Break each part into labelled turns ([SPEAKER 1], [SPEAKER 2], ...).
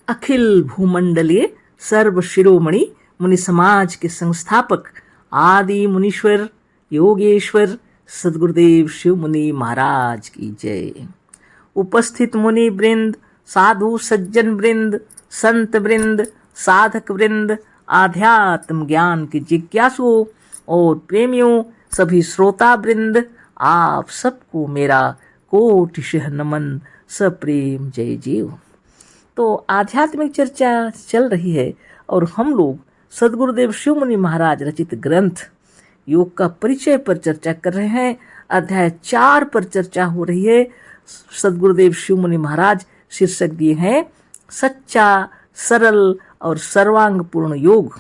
[SPEAKER 1] अखिल भूमंडलीय सर्व शिरोमणि मुनि समाज के संस्थापक आदि मुनीश्वर योगेश्वर सदगुरुदेव शिव मुनि महाराज की जय। उपस्थित मुनि वृंद, साधु सज्जन वृंद, संत वृंद, साधक वृंद, आध्यात्म ज्ञान के जिज्ञासुओं और प्रेमियों, सभी श्रोता वृंद, आप सबको मेरा कोटिशः नमन, सप्रेम जय जीव। तो आध्यात्मिक चर्चा चल रही है और हम लोग सदगुरुदेव शिव मुनि महाराज रचित ग्रंथ योग का परिचय पर चर्चा कर रहे हैं। अध्याय 4 पर चर्चा हो रही है। सदगुरुदेव शिव मुनि महाराज शीर्षक दिए हैं सच्चा, सरल और सर्वांगपूर्ण योग।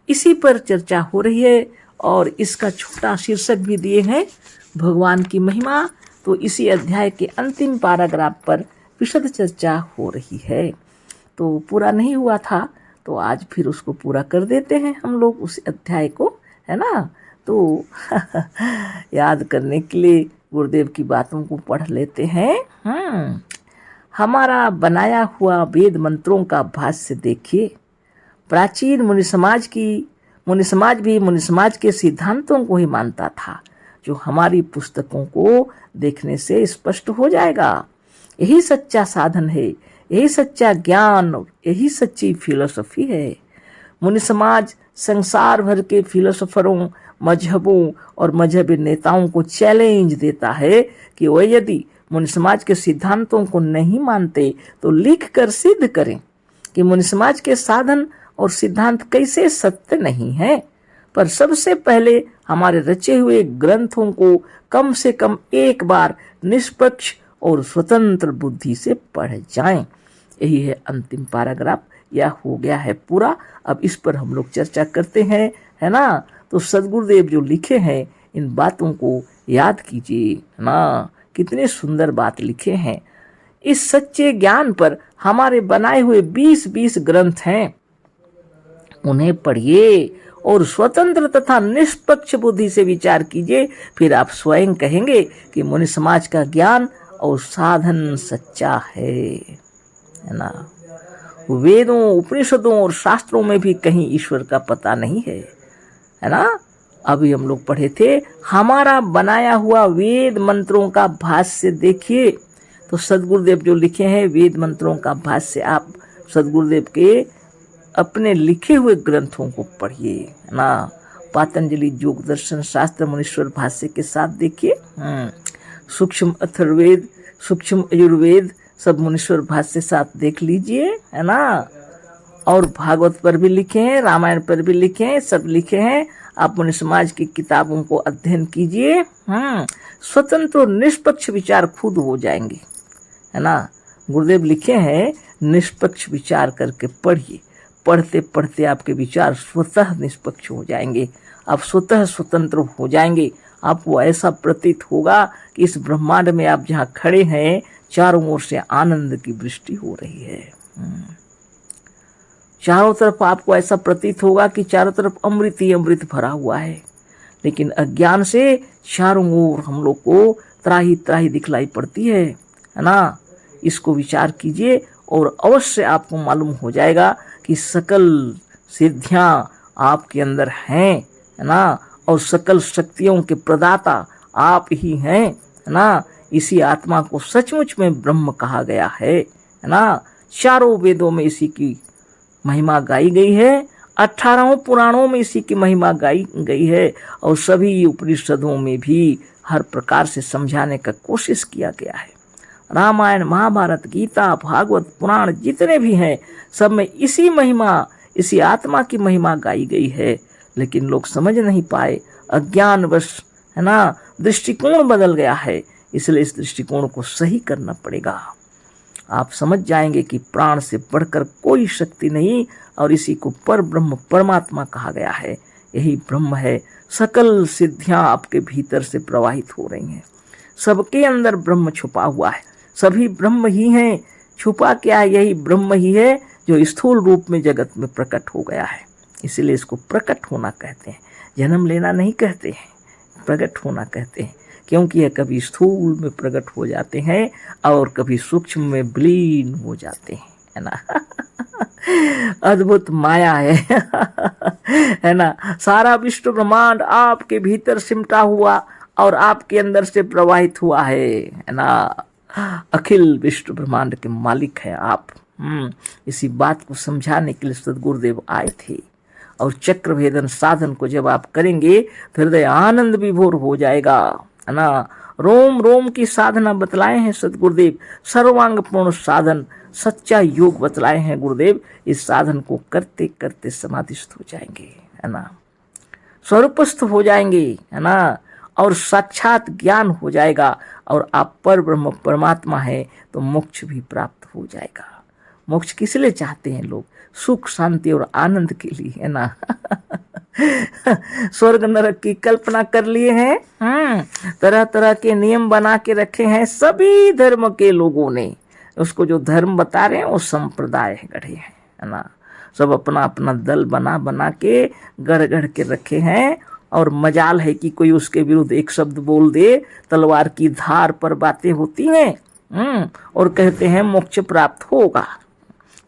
[SPEAKER 1] इसी पर चर्चा हो रही है और इसका छोटा शीर्षक भी दिए हैं भगवान की महिमा। तो इसी अध्याय के अंतिम पैराग्राफ पर विशद चर्चा हो रही है। तो पूरा नहीं हुआ था तो आज फिर उसको पूरा कर देते हैं हम लोग उस अध्याय को, है ना। तो याद करने के लिए गुरुदेव की बातों को पढ़ लेते हैं। हमारा बनाया हुआ वेद मंत्रों का भाष्य देखिए। प्राचीन मुनि समाज भी मुनि समाज के सिद्धांतों को ही मानता था, जो हमारी पुस्तकों को देखने से स्पष्ट हो जाएगा। यही सच्चा साधन है, यही सच्चा ज्ञान और यही सच्ची फिलोसफी है। मुनि समाज संसार भर के फिलोसोफरों, मजहबों और मजहबी नेताओं को चैलेंज देता है कि वह यदि मुनि समाज के सिद्धांतों को नहीं मानते तो लिख कर सिद्ध करें कि मुनि समाज के साधन और सिद्धांत कैसे सत्य नहीं है। पर सबसे पहले हमारे रचे हुए ग्रंथों को कम से कम एक बार निष्पक्ष और स्वतंत्र बुद्धि से पढ़ जाएं। यही है अंतिम पैराग्राफ, यह हो गया है पूरा। अब इस पर हम लोग चर्चा करते हैं, है ना। तो सदगुरुदेव जो लिखे हैं इन बातों को याद कीजिए, है ना। कितने सुंदर बात लिखे हैं। इस सच्चे ज्ञान पर हमारे बनाए हुए 20 ग्रंथ हैं, उन्हें पढ़िए और स्वतंत्र तथा निष्पक्ष बुद्धि से विचार कीजिए। फिर आप स्वयं कहेंगे कि मुनि समाज का ज्ञान और साधन सच्चा है ना। वेदों, उपनिषदों और शास्त्रों में भी कहीं ईश्वर का पता नहीं है ना। अभी हम लोग पढ़े थे हमारा बनाया हुआ वेद मंत्रों का भाष्य देखिए। तो सदगुरुदेव जो लिखे हैं वेद मंत्रों का भाष्य, आप सदगुरुदेव के अपने लिखे हुए ग्रंथों को पढ़िए, है ना। पातंजलि योग दर्शन शास्त्र मुनीश्वर भाष्य के साथ देखिए। सूक्ष्म अथर्ववेद, सूक्ष्म यजुर्वेद सब मुनीश्वर भाष्य साथ देख लीजिए, है ना। और भागवत पर भी लिखे हैं, रामायण पर भी लिखे हैं, सब लिखे हैं। आप मुनि समाज की किताबों को अध्ययन कीजिए। स्वतंत्र और निष्पक्ष विचार खुद हो जाएंगे, है ना। गुरुदेव लिखे हैं निष्पक्ष विचार करके पढ़िए। पढ़ते पढ़ते आपके विचार स्वतः निष्पक्ष हो जाएंगे, आप स्वतः स्वतंत्र हो जाएंगे। आपको ऐसा प्रतीत होगा कि इस ब्रह्मांड में आप जहाँ खड़े हैं चारों ओर से आनंद की वृष्टि हो रही है। चारों तरफ आपको ऐसा प्रतीत होगा कि चारों तरफ अमृत ही अमृत भरा हुआ है। लेकिन अज्ञान से चारों ओर हम लोग को त्राही त्राही दिखलाई पड़ती है ना। इसको विचार कीजिए और अवश्य आपको मालूम हो जाएगा कि सकल सिद्धियां आपके अंदर हैं, है ना। और सकल शक्तियों के प्रदाता आप ही हैं, है ना। इसी आत्मा को सचमुच में ब्रह्म कहा गया है ना। चारों वेदों में इसी की महिमा गाई गई है, 18 पुराणों में इसी की महिमा गाई गई है और सभी उपनिषदों में भी हर प्रकार से समझाने का कोशिश किया गया है। रामायण, महाभारत, गीता, भागवत, पुराण जितने भी हैं सब में इसी महिमा, इसी आत्मा की महिमा गाई गई है। लेकिन लोग समझ नहीं पाए, अज्ञानवश, है ना। दृष्टिकोण बदल गया है, इसलिए इस दृष्टिकोण को सही करना पड़ेगा। आप समझ जाएंगे कि प्राण से बढ़कर कोई शक्ति नहीं और इसी को पर ब्रह्म परमात्मा कहा गया है। यही ब्रह्म है। सकल सिद्धियां आपके भीतर से प्रवाहित हो रही हैं। सबके अंदर ब्रह्म छुपा हुआ है, सभी ब्रह्म ही हैं। छुपा क्या है? यही ब्रह्म ही है जो स्थूल रूप में जगत में प्रकट हो गया है। इसलिए इसको प्रकट होना कहते हैं, जन्म लेना नहीं कहते हैं, प्रकट होना कहते हैं। क्योंकि यह कभी स्थूल में प्रकट हो जाते हैं और कभी सूक्ष्म में विलीन हो जाते हैं। है ना। अद्भुत माया है ना। सारा विश्व ब्रह्मांड आपके भीतर सिमटा हुआ और आपके अंदर से प्रवाहित हुआ है ना। अखिल विश्व ब्रह्मांड के मालिक है आप। इसी बात को समझाने के लिए सद्गुरुदेव आए थे। और चक्र भेदन साधन को जब आप करेंगे तो हृदय आनंद विभोर हो जाएगा, है ना। रोम रोम की साधना बतलाए हैं सदगुरुदेव, सर्वांग पूर्ण साधन सच्चा योग बतलाए हैं गुरुदेव। इस साधन को करते करते समाधिस्थ हो जाएंगे, है ना, स्वरूपस्थ हो जाएंगे, है ना, और साक्षात ज्ञान हो जाएगा और आप पर ब्रह्म परमात्मा है तो मोक्ष भी प्राप्त हो जाएगा। मोक्ष किस लिए चाहते हैं लोग? सुख शांति और आनंद के लिए, है ना। स्वर्ग नरक की कल्पना कर लिए हैं, तरह तरह के नियम बना के रखे हैं सभी धर्म के लोगों ने। उसको जो धर्म बता रहे हैं वो संप्रदाय गढ़े हैं, है ना। सब अपना अपना दल बना बना के गढ़ गढ़ के रखे हैं और मजाल है कि कोई उसके विरुद्ध एक शब्द बोल दे, तलवार की धार पर बातें होती हैं और कहते हैं मोक्ष प्राप्त होगा।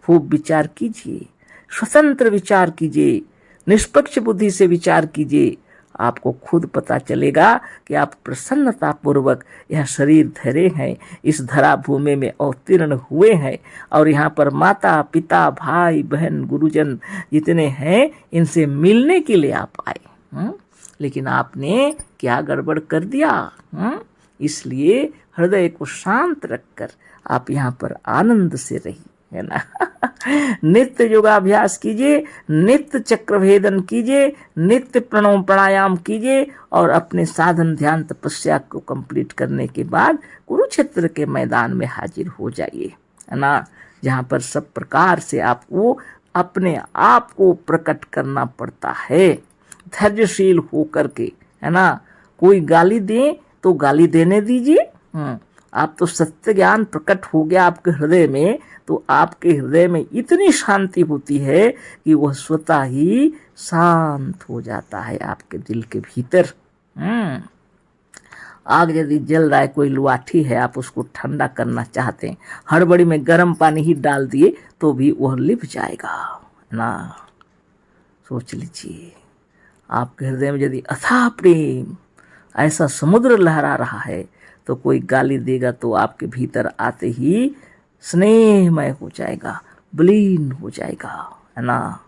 [SPEAKER 1] खूब विचार कीजिए, स्वतंत्र विचार कीजिए, निष्पक्ष बुद्धि से विचार कीजिए। आपको खुद पता चलेगा कि आप प्रसन्नता पूर्वक यह शरीर धरे हैं, इस धरा भूमि में अवतीर्ण हुए हैं और यहाँ पर माता पिता भाई बहन गुरुजन जितने हैं इनसे मिलने के लिए आप आए। लेकिन आपने क्या गड़बड़ कर दिया? इसलिए हृदय को शांत रखकर आप यहाँ पर आनंद से रहिए, है ना। नित्य योगाभ्यास कीजिए, नित्य चक्रभेदन कीजिए, नित्य प्रणव प्राणायाम कीजिए और अपने साधन ध्यान तपस्या को कंप्लीट करने के बाद कुरुक्षेत्र के मैदान में हाजिर हो जाइए, है ना, जहाँ पर सब प्रकार से आपको अपने आप को प्रकट करना पड़ता है धैर्यशील होकर के, है ना। कोई गाली दे तो गाली देने दीजिए। आप तो सत्य ज्ञान प्रकट हो गया आपके हृदय में, तो आपके हृदय में इतनी शांति होती है कि वह स्वतः ही शांत हो जाता है आपके दिल के भीतर। आग यदि जल रहा है, कोई लुआठी है, आप उसको ठंडा करना चाहते हैं, हड़बड़ी में गर्म पानी ही डाल दिए तो भी वह लिप जाएगा ना। सोच लीजिए, आपके हृदय में यदि अथाह प्रेम ऐसा समुद्र लहरा रहा है तो कोई गाली देगा तो आपके भीतर आते ही स्नेहमय हो जाएगा, विलीन हो जाएगा, है ना।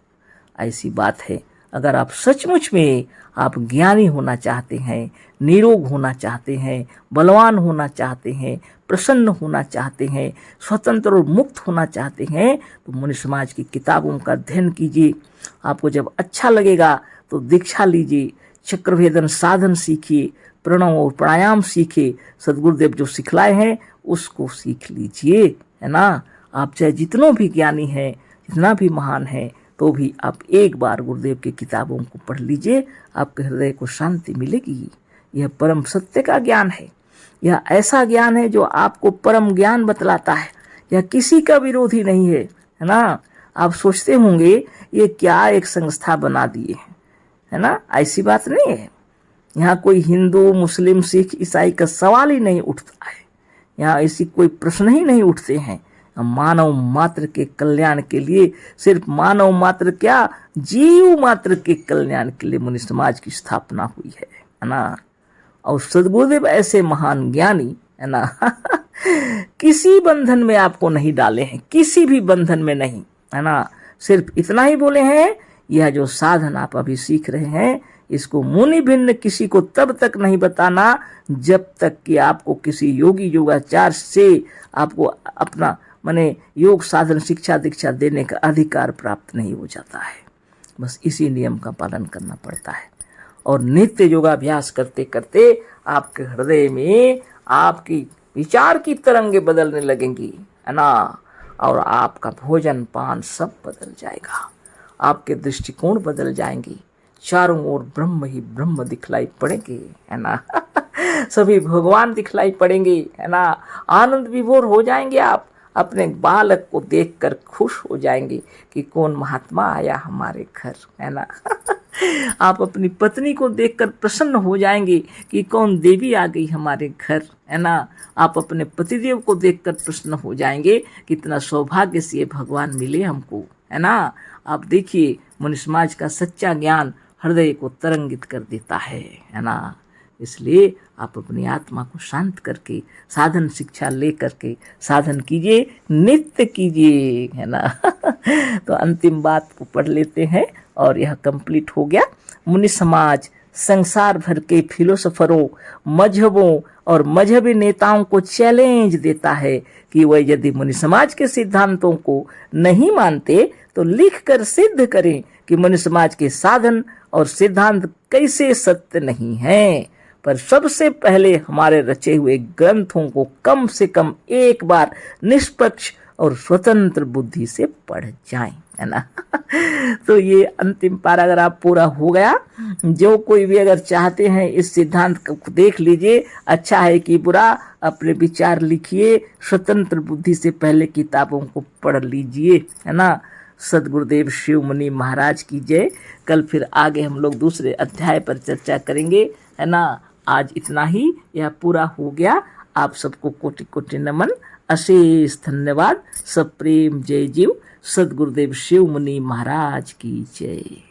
[SPEAKER 1] ऐसी बात है। अगर आप सचमुच में आप ज्ञानी होना चाहते हैं, निरोग होना चाहते हैं, बलवान होना चाहते हैं, प्रसन्न होना चाहते हैं, स्वतंत्र और मुक्त होना चाहते हैं तो मुनि समाज की किताबों का अध्ययन कीजिए। आपको जब अच्छा लगेगा तो दीक्षा लीजिए, चक्रभेदन साधन सीखिए, प्रणव और प्राणायाम सीखिए। सदगुरुदेव जो सिखलाए हैं उसको सीख लीजिए, है ना। आप चाहे जितनों भी ज्ञानी हैं, जितना भी महान है, तो भी आप एक बार गुरुदेव की किताबों को पढ़ लीजिए, आपके हृदय को शांति मिलेगी। यह परम सत्य का ज्ञान है, यह ऐसा ज्ञान है जो आपको परम ज्ञान बतलाता है। यह किसी का विरोधी नहीं है, है ना। आप सोचते होंगे ये क्या एक संस्था बना दिए है ना, ऐसी बात नहीं है। यहाँ कोई हिंदू मुस्लिम सिख ईसाई का सवाल ही नहीं उठता है, यहाँ ऐसी कोई प्रश्न ही नहीं उठते हैं। मानव मात्र के कल्याण के लिए, सिर्फ मानव मात्र क्या, जीव मात्र के कल्याण के लिए मुनि समाज की स्थापना हुई है ना। और सद्गुरुदेव ऐसे महान ज्ञानी, है ना, किसी बंधन में आपको नहीं डाले हैं, किसी भी बंधन में नहीं, है ना। सिर्फ इतना ही बोले हैं, यह जो साधन आप अभी सीख रहे हैं इसको मुनि भिन्न किसी को तब तक नहीं बताना जब तक कि आपको किसी योगी योगाचार्य से आपको अपना माने योग साधन शिक्षा दीक्षा देने का अधिकार प्राप्त नहीं हो जाता है। बस इसी नियम का पालन करना पड़ता है और नित्य योगाभ्यास करते करते आपके हृदय में आपकी विचार की तरंगे बदलने लगेंगी, है ना। और आपका भोजन पान सब बदल जाएगा, आपके दृष्टिकोण बदल जाएंगे, चारों ओर ब्रह्म ही ब्रह्म दिखलाई पड़ेंगे, है ना। सभी भगवान दिखलाई पड़ेंगे, है ना। आनंद विभोर हो जाएंगे आप, अपने बालक को देखकर खुश हो जाएंगे कि कौन महात्मा आया हमारे घर, है ना। आप अपनी पत्नी को देखकर प्रसन्न हो जाएंगे कि कौन देवी आ गई हमारे घर, है ना। आप अपने पतिदेव को देखकर प्रसन्न हो जाएंगे, कितना सौभाग्य से ये भगवान मिले हमको, है ना। आप देखिए, मनुष्य समाज का सच्चा ज्ञान हृदय को तरंगित कर देता है ना। इसलिए आप अपनी आत्मा को शांत करके साधन शिक्षा ले करके साधन कीजिए, नित्य कीजिए, है ना। तो अंतिम बात को पढ़ लेते हैं और यह कंप्लीट हो गया। मुनि समाज संसार भर के फिलोसोफरों, मजहबों और मजहबी नेताओं को चैलेंज देता है कि वह यदि मुनि समाज के सिद्धांतों को नहीं मानते तो लिख कर सिद्ध करें कि मुनि समाज के साधन और सिद्धांत कैसे सत्य नहीं हैं। पर सबसे पहले हमारे रचे हुए ग्रंथों को कम से कम एक बार निष्पक्ष और स्वतंत्र बुद्धि से पढ़ जाएं, है ना। तो ये अंतिम पैराग्राफ पूरा हो गया। जो कोई भी अगर चाहते हैं इस सिद्धांत को देख लीजिए, अच्छा है कि बुरा, अपने विचार लिखिए, स्वतंत्र बुद्धि से पहले किताबों को पढ़ लीजिए, है ना। सदगुरुदेव शिव मुनि महाराज की जय। कल फिर आगे हम लोग दूसरे अध्याय पर चर्चा करेंगे, है ना। आज इतना ही, यह पूरा हो गया। आप सबको कोटि कोटि नमन, अशेष धन्यवाद। सब प्रेम, जय जीव। सदगुरुदेव शिव मुनि महाराज की जय।